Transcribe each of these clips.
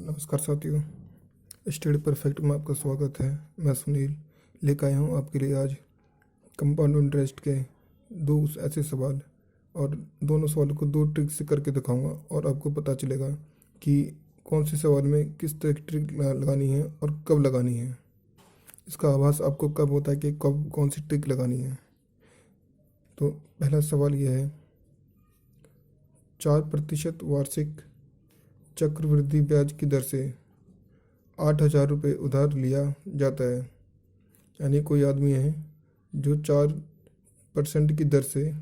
नमस्कार साथियों। Study perfect में आपका स्वागत है। मैं सुनील लेकर आया हूँ आपके लिए आज कंपाउंड इंटरेस्ट के दो ऐसे सवाल, और दोनों सवालों को दो ट्रिक से करके दिखाऊंगा और आपको पता चलेगा कि कौन से सवाल में किस तरह की ट्रिक लगानी है और कब लगानी है। इसका आभास आपको कब होता है कि कब कौन सी ट्रिक लगानी है। तो पहला सवाल यह है, 4% वार्षिक चक्रवृद्धि ब्याज की दर से 8,000 रुपये उधार लिया जाता है। यानी कोई आदमी है जो 4% की दर से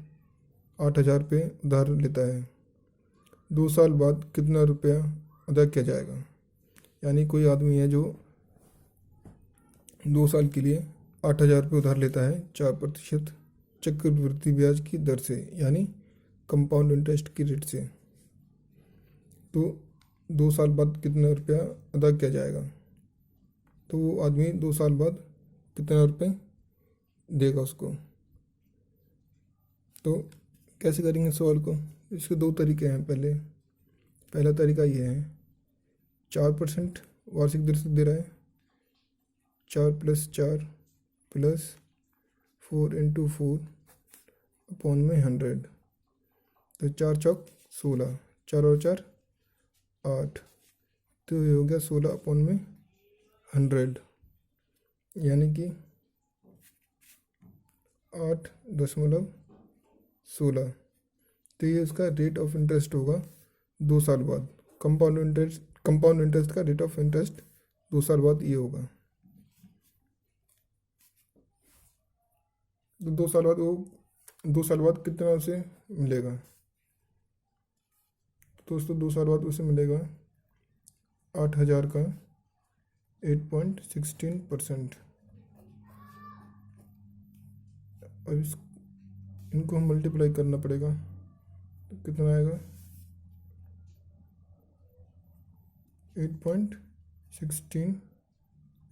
8,000 रुपये उधार लेता है। 2 साल बाद कितना रुपया अदा किया जाएगा। यानी कोई आदमी है जो 2 साल के लिए 8,000 रुपये उधार लेता है 4% चक्रवृद्धि ब्याज की दर से, यानी कंपाउंड इंटरेस्ट की रेट से। तो 2 साल बाद कितना रुपया अदा किया जाएगा। तो वो आदमी 2 साल बाद कितना रुपये देगा उसको। तो कैसे करेंगे सवाल को। इसके दो तरीके हैं। पहला तरीका ये है, 4% वार्षिक दर से दे रहा है। 4+4 प्लस 4 × 4 अपॉन में 100। तो 4 चौक 16, 4 और 4 8। तो ये हो गया 16 अपॉन में 100, यानी कि 8.16। तो ये उसका रेट ऑफ इंटरेस्ट होगा 2 साल बाद। कंपाउंड इंटरेस्ट का रेट ऑफ इंटरेस्ट 2 साल बाद ये होगा। तो 2 साल बाद कितना उसे मिलेगा। तो दोस्तों 2 साल बाद उसे मिलेगा 8,000 का 8.16%। अब इनको हम मल्टीप्लाई करना पड़ेगा। तो कितना आएगा 8.16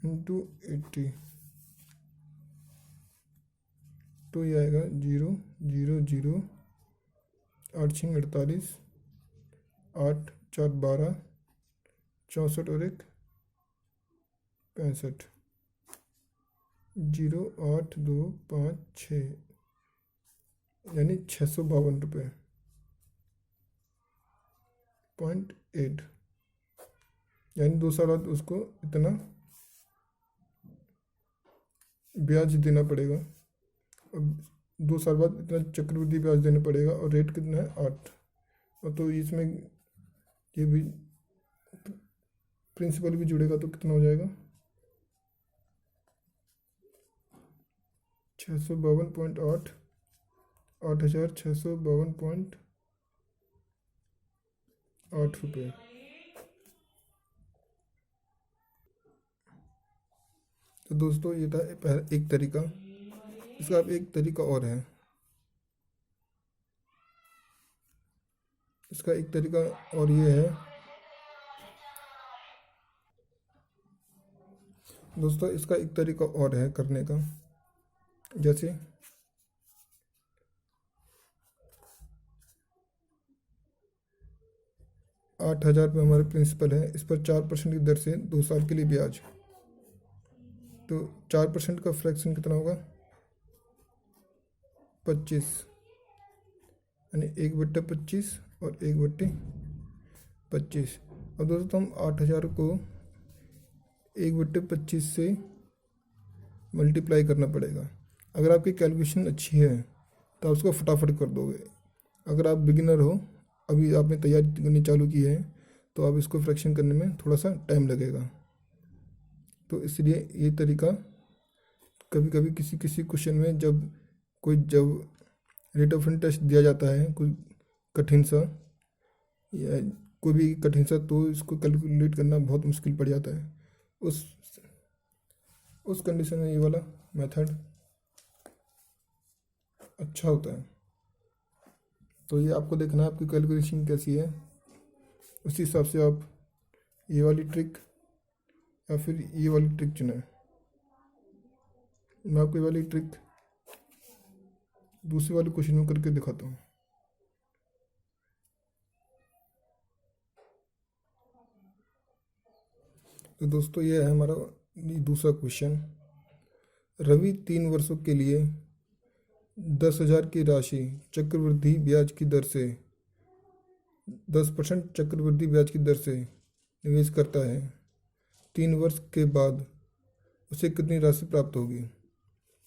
× 80। तो ये आएगा 0 0 0 8 6 48 8 4 12 64 और 1 65 0 8 2 5 6, यानी 652 .8। यानी 2 साल बाद उसको इतना ब्याज देना पड़ेगा। अब 2 साल बाद इतना चक्रवृद्धि ब्याज देना पड़ेगा और रेट कितना है 8। और तो इसमें ये भी प्रिंसिपल भी जुड़ेगा तो कितना हो जाएगा 652.8 8,652.8 रुपये। तो दोस्तों ये था एक तरीका। इसका अब एक तरीका और है। इसका एक तरीका और ये है दोस्तों, इसका एक तरीका और है करने का। जैसे 8,000 रुपये हमारे प्रिंसिपल है, इस पर 4% की दर से 2 साल के लिए ब्याज। तो 4% का फ्रैक्शन कितना होगा 25, यानी 1/25 और 1/25। अब दोस्तों हम 8,000 को 1/25 से मल्टीप्लाई करना पड़ेगा। अगर आपकी कैलकुलेशन अच्छी है तो आप उसको फटाफट कर दोगे। अगर आप बिगिनर हो, अभी आपने तैयारी करनी चालू की है, तो आप इसको फ्रैक्शन करने में थोड़ा सा टाइम लगेगा। तो इसलिए ये तरीका कभी कभी किसी क्वेश्चन में जब रेट ऑफ इंटरेस्ट दिया जाता है कोई कठिन सा या कोई भी कठिन सा, तो इसको कैलकुलेट करना बहुत मुश्किल पड़ जाता है। उस कंडीशन में ये वाला मेथड अच्छा होता है। तो ये आपको देखना है आपकी कैलकुलेशन कैसी है, उसी हिसाब से आप ये वाली ट्रिक या फिर ये वाली ट्रिक चुनें। मैं आपको ये वाली ट्रिक दूसरे वाले क्वेश्चन में करके दिखाता हूँ। तो दोस्तों ये है हमारा दूसरा क्वेश्चन। रवि 3 वर्षों के लिए 10,000 की राशि चक्रवृद्धि ब्याज की दर से 10% चक्रवृद्धि ब्याज की दर से निवेश करता है। 3 वर्ष के बाद उसे कितनी राशि प्राप्त होगी।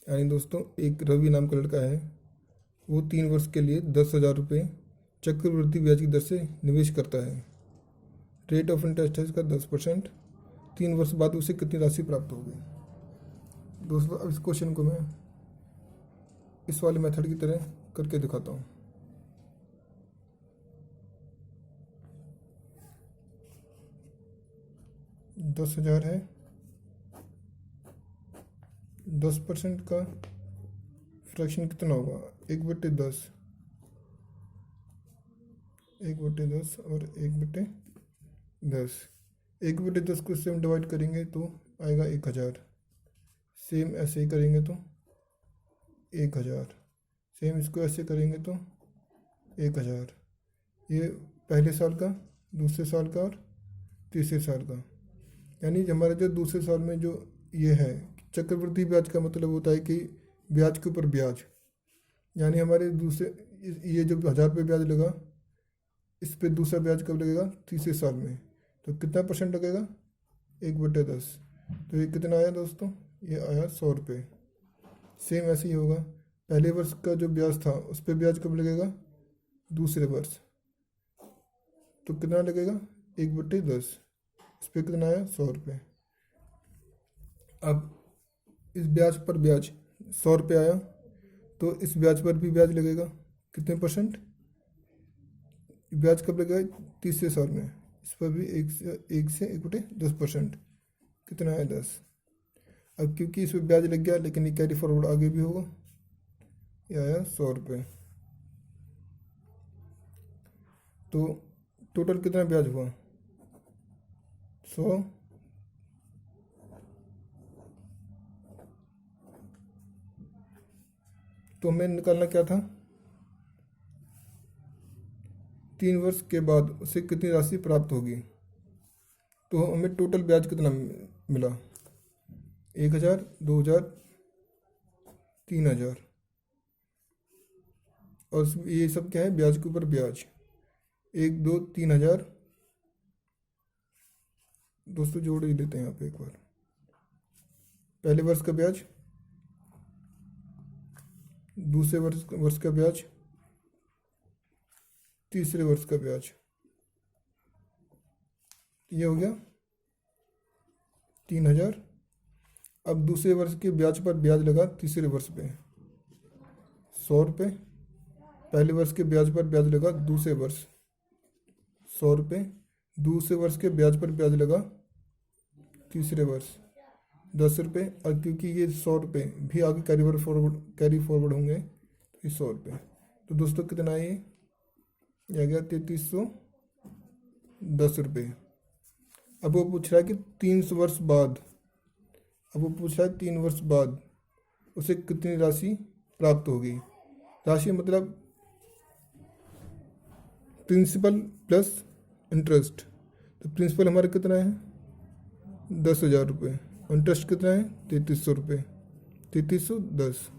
यानी दोस्तों एक रवि नाम का लड़का है, वो 3 वर्ष के लिए 10,000 रुपये चक्रवृद्धि ब्याज की दर से निवेश करता है। रेट ऑफ इंटरेस्ट है इसका 10%। 3 वर्ष बाद उसे कितनी राशि प्राप्त होगी। दोस्तों अब इस क्वेश्चन को मैं इस वाले मेथड की तरह करके दिखाता हूँ। दस हजार है, 10% का फ्रैक्शन कितना होगा, 1/10, 1/10 और 1/10। 1/10 को इससे हम डिवाइड करेंगे तो आएगा 1,000। सेम ऐसे ही करेंगे तो 1,000। सेम इसको ऐसे करेंगे तो 1,000। ये पहले साल का, दूसरे साल का और तीसरे साल का। यानी हमारा जो दूसरे साल में जो ये है चक्रवृद्धि ब्याज का मतलब होता है कि ब्याज के ऊपर ब्याज। यानी हमारे दूसरे ये जो 1,000 रुपये ब्याज लगा, इस पे दूसरा ब्याज कब लगेगा, तीसरे साल में। तो कितना परसेंट लगेगा, 1/10। तो ये कितना आया दोस्तों, ये आया 100 रुपये। सेम ऐसे ही होगा, पहले वर्ष का जो ब्याज था उस पर ब्याज कब लगेगा, दूसरे वर्ष। तो कितना लगेगा, 1/10। इस पर कितना आया, 100 रुपये। अब इस ब्याज पर ब्याज 100 रुपये आया, तो इस ब्याज पर भी ब्याज लगेगा कितने परसेंट, ब्याज कब लगेगा, तीसरे साल में। इस पर भी 1/10%। कितना है, 10। अब क्योंकि इस पर ब्याज लग गया लेकिन ये कैरी फॉरवर्ड आगे भी होगा, ये आया 100 रुपये। तो टोटल कितना ब्याज हुआ, 100। तो हमें निकालना क्या था, 3 वर्ष के बाद उसे कितनी राशि प्राप्त होगी। तो हमें टोटल ब्याज कितना मिला, 1,000, 2,000, 3,000। और ये सब क्या है, ब्याज के ऊपर ब्याज, 1, 2, 3,000। दोस्तों जोड़ ही लेते हैं यहाँ पे एक बार। पहले वर्ष का ब्याज, दूसरे वर्ष का ब्याज, तीसरे वर्ष का ब्याज। ये हो गया 3,000। अब दूसरे वर्ष के ब्याज पर ब्याज लगा तीसरे वर्ष पे 100 रुपये। पहले वर्ष के ब्याज पर ब्याज लगा दूसरे वर्ष 100 रुपये। दूसरे वर्ष के ब्याज पर ब्याज लगा तीसरे वर्ष 10 रुपये। और क्योंकि ये 100 रुपये भी आगे कैरी फॉरवर्ड होंगे तो ये 100 रुपये। तो दोस्तों कितना है, ये आ गया 3,310 रुपये। अब वो पूछ रहा है कि 3 वर्ष बाद, अब वो पूछ रहा है 3 वर्ष बाद उसे कितनी राशि प्राप्त होगी। राशि मतलब प्रिंसिपल प्लस इंटरेस्ट। तो प्रिंसिपल हमारा कितना है, 10,000 रुपये। इंटरेस्ट कितना है, 3,300 रुपये, 3,310।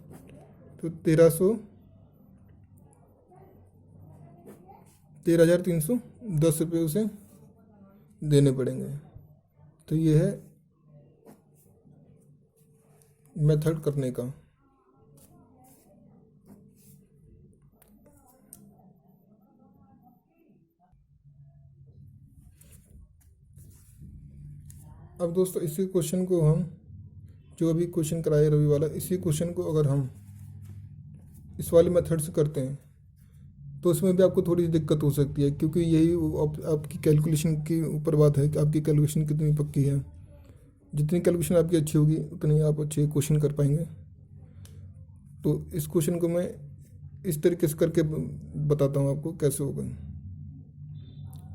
तो 13,310 रुपये उसे देने पड़ेंगे। तो ये है मेथड करने का। अब दोस्तों इसी क्वेश्चन को हम, जो अभी क्वेश्चन कराए रवि वाला, इसी क्वेश्चन को अगर हम इस वाले मेथड से करते हैं तो उसमें भी आपको थोड़ी दिक्कत हो सकती है, क्योंकि यही आपकी कैलकुलेशन के ऊपर बात है कि आपकी कैलकुलेशन कितनी पक्की है। जितनी कैलकुलेशन आपकी अच्छी होगी उतनी आप अच्छे क्वेश्चन कर पाएंगे। तो इस क्वेश्चन को मैं इस तरीके से करके बताता हूँ आपको कैसे होगा।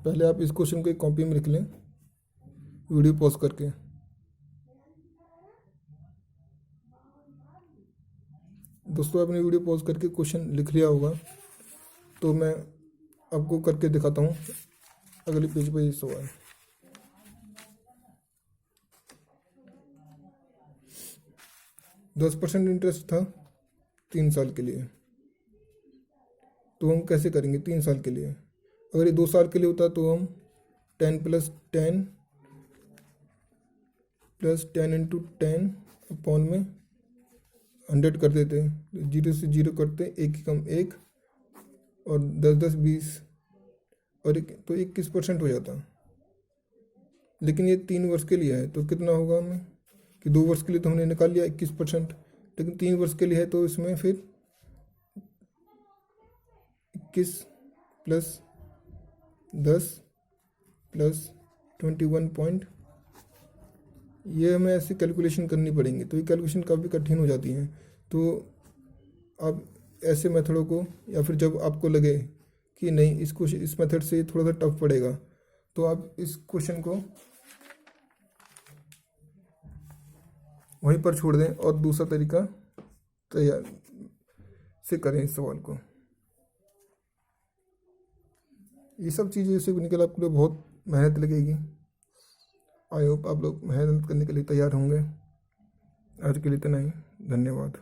पहले आप इस क्वेश्चन को एक कॉपी में लिख लें, वीडियो पॉज करके। दोस्तों आपने वीडियो पॉज करके क्वेश्चन लिख लिया होगा, तो मैं आपको करके दिखाता हूँ। अगले पेज पर ये सवाल, 10% इंटरेस्ट था 3 साल के लिए, तो हम कैसे करेंगे 3 साल के लिए। अगर ये 2 साल के लिए होता तो हम 10 + 10 इंटू 10 अपॉन में 100 कर देते, 0 से 0 करते, 1 कम 1 और 10 10 20 और तो 21% हो जाता। लेकिन ये 3 वर्ष के लिए है तो कितना होगा हमें कि 2 वर्ष के लिए तो हमने निकाल लिया 21%, लेकिन 3 वर्ष के लिए है तो इसमें फिर 21 + 10 + 21 पॉइंट, ये हमें ऐसी कैलकुलेशन करनी पड़ेंगी, तो ये कैलकुलेशन काफ़ी कठिन हो जाती हैं। तो आप ऐसे मेथडों को, या फिर जब आपको लगे कि नहीं इस मेथड से थोड़ा सा टफ पड़ेगा, तो आप इस क्वेश्चन को वहीं पर छोड़ दें और दूसरा तरीका तैयार से करें इस सवाल को। ये सब चीज़ें से निकल आपके लिए बहुत मेहनत लगेगी। आई होप आप लोग मेहनत करने के लिए तैयार होंगे। आज के लिए इतना ही, धन्यवाद।